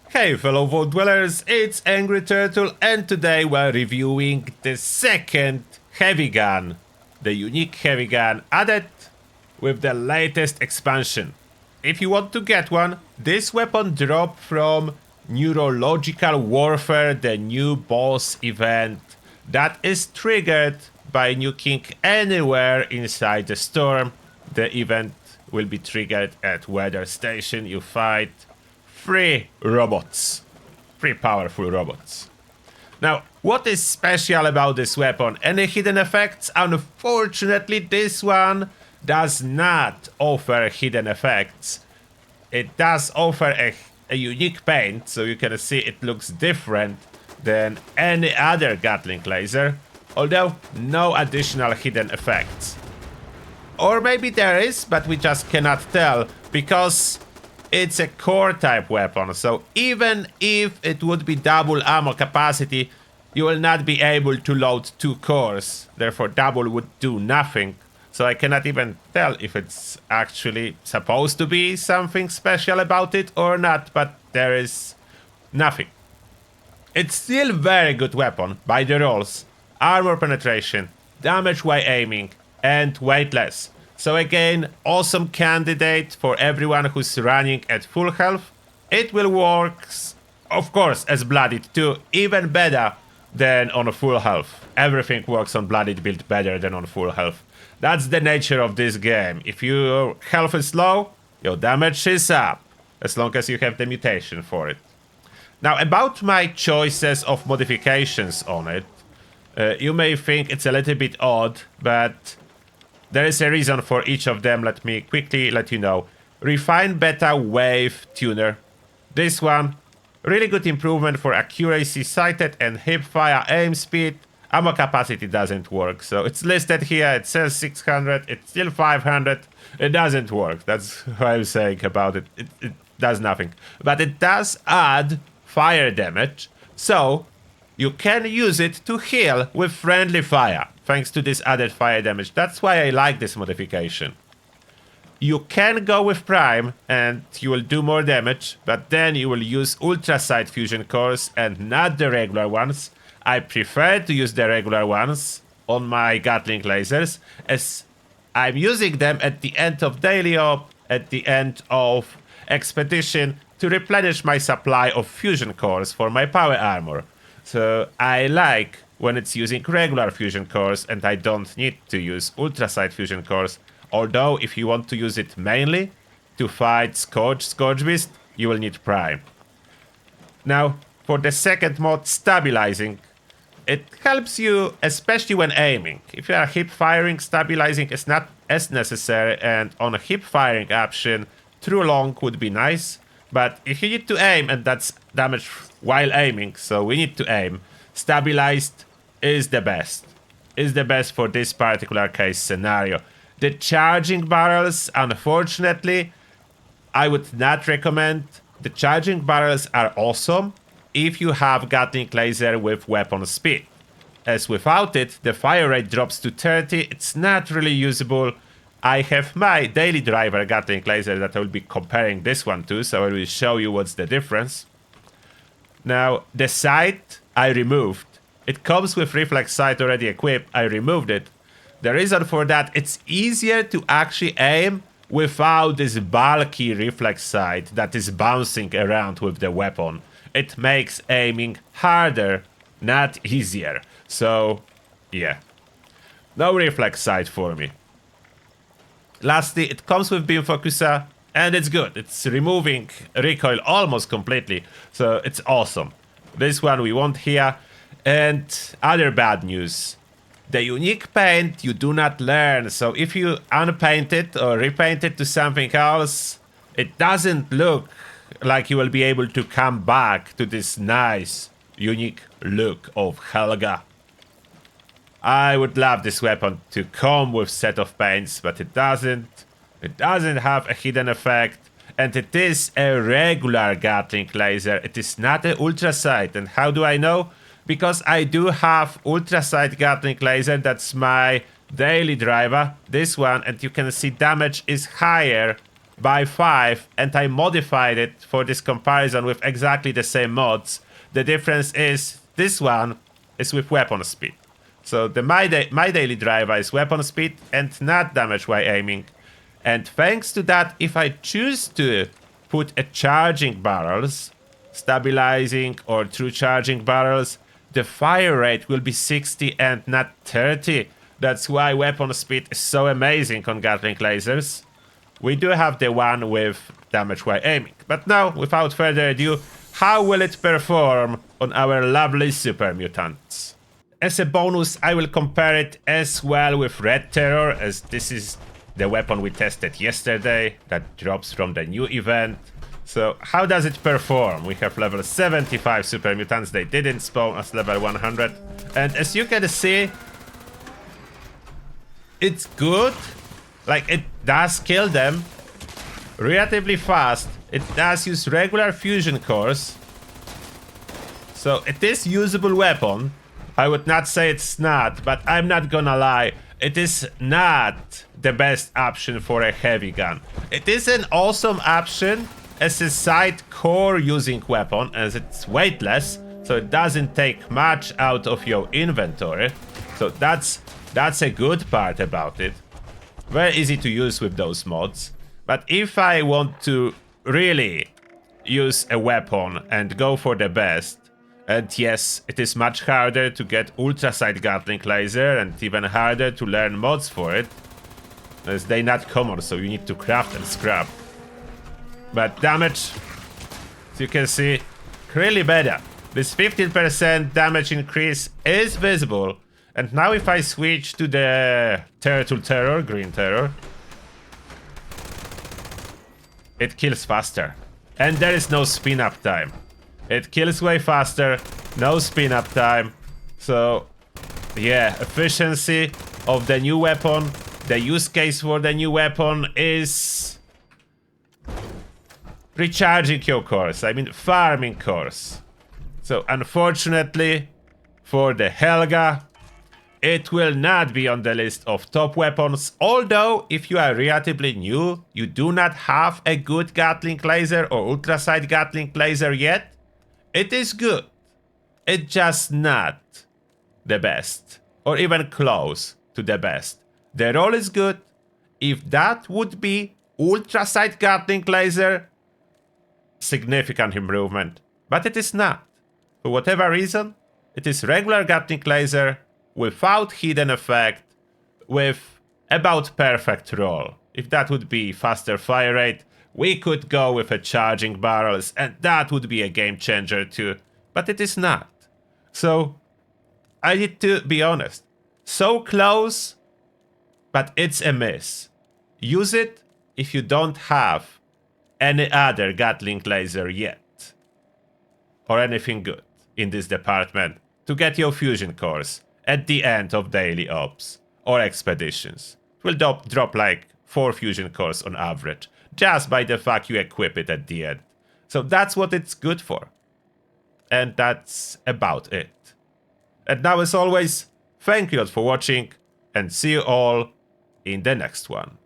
Hey fellow Vault Dwellers, it's Angry Turtle, and today we're reviewing the second heavy gun, the unique heavy gun added with the latest expansion. If you want to get one, this weapon dropped from Neurological Warfare, the new boss event that is triggered by nuking anywhere inside the storm. The event will be triggered at weather station. You fight three robots. Three powerful robots. Now, what is special about this weapon? Any hidden effects? Unfortunately, this one does not offer hidden effects. It does offer a unique paint, so you can see it looks different than any other Gatling laser, although no additional hidden effects. Or maybe there is, but we just cannot tell, because it's a core type weapon, so even if it would be double ammo capacity, you will not be able to load 2 cores, therefore double would do nothing. So I cannot even tell if it's actually supposed to be something special about it or not, but there is nothing. It's still very good weapon by the rules. Armor penetration, damage while aiming, and weightless. So again, awesome candidate for everyone who's running at full health. It will work, of course, as bloodied too, even better than on a full health. Everything works on bloodied build better than on full health. That's the nature of this game. If your health is low, your damage is up, as long as you have the mutation for it. Now, about my choices of modifications on it, you may think it's a little bit odd, but there is a reason for each of them. Let me quickly let you know. Refine Beta Wave Tuner. This one, really good improvement for accuracy, sighted and hip fire aim speed. Ammo capacity doesn't work, so it's listed here. It says 600, it's still 500. It doesn't work. That's what I'm saying about it. It does nothing. But it does add fire damage, so you can use it to heal with friendly fire, thanks to this added fire damage. That's why I like this modification. You can go with Prime and you will do more damage, but then you will use Ultra Sight Fusion cores and not the regular ones. I prefer to use the regular ones on my Gatling lasers, as I'm using them at the end of daily op, at the end of expedition, to replenish my supply of fusion cores for my power armor. So I like when it's using regular fusion cores and I don't need to use Ultra Sight Fusion cores. Although if you want to use it mainly to fight Scourge Beast, you will need Prime. Now, for the second mod, Stabilizing. It helps you, especially when aiming. If you are hip firing, stabilizing is not as necessary, and on a hip firing option, True Long would be nice. But if you need to aim, and that's damage while aiming, so we need to aim, stabilized is the best. Is the best for this particular case scenario. The charging barrels, unfortunately, I would not recommend. The charging barrels are awesome if you have Gatling laser with weapon speed. As without it, the fire rate drops to 30, it's not really usable. I have my daily driver Gatling laser that I will be comparing this one to, so I will show you what's the difference. Now, the sight I removed. It comes with reflex sight already equipped, I removed it. The reason for that, it's easier to actually aim without this bulky reflex sight that is bouncing around with the weapon. It makes aiming harder, not easier. So, yeah. No reflex sight for me. Lastly, it comes with beam focuser, and it's good. It's removing recoil almost completely, so it's awesome. This one we want here. And other bad news. The unique paint you do not learn, so if you unpaint it or repaint it to something else, it doesn't look like you will be able to come back to this nice, unique look of Helga. I would love this weapon to come with set of paints, but it doesn't. It doesn't have a hidden effect, and it is a regular Gatling laser. It is not an Ultra Sight, and how do I know? Because I do have Ultra Sight Gatling laser, that's my daily driver, this one, and you can see damage is higher by 5 and I modified it for this comparison with exactly the same mods. The difference is this one is with weapon speed. So the my daily driver is weapon speed and not damage while aiming. And thanks to that, if I choose to put a charging barrels, stabilizing or true charging barrels, the fire rate will be 60 and not 30. That's why weapon speed is so amazing on Gatling lasers. We do have the one with damage while aiming. But now, without further ado, how will it perform on our lovely super mutants? As a bonus, I will compare it as well with Red Terror, as this is the weapon we tested yesterday that drops from the new event. So how does it perform? We have level 75 super mutants. They didn't spawn as level 100. And as you can see, it's good. Like, it does kill them relatively fast. It does use regular fusion cores. So it is usable weapon. I would not say it's not, but I'm not gonna lie. It is not the best option for a heavy gun. It is an awesome option as a side core using weapon, as it's weightless, so it doesn't take much out of your inventory. So that's a good part about it. Very easy to use with those mods. But if I want to really use a weapon and go for the best, and yes, it is much harder to get ultra-sight Gatling laser and even harder to learn mods for it, as they're not common, so you need to craft and scrap. But damage, as you can see, really better. This 15% damage increase is visible. And now if I switch to the Turtle Terror, Green Terror, it kills faster. And there is no spin up time. It kills way faster, no spin up time. So yeah, efficiency of the new weapon, the use case for the new weapon is recharging your cores, I mean farming cores. So unfortunately for the Helga, it will not be on the list of top weapons, although if you are relatively new, you do not have a good Gatling laser or ultra-sight Gatling laser yet, it is good. It's just not the best, or even close to the best. The roll is good. If that would be ultra-sight Gatling laser, significant improvement, but it is not. For whatever reason, it is regular Gatling laser without hidden effect, with about perfect roll. If that would be faster fire rate, we could go with a charging barrels, and that would be a game changer too, but it is not. So I need to be honest, so close, but it's a miss. Use it if you don't have any other Gatling laser yet, or anything good in this department to get your fusion cores at the end of daily ops or expeditions. It will drop like 4 fusion cores on average, just by the fact you equip it at the end. So that's what it's good for. And that's about it. And now as always, thank you all for watching, and see you all in the next one.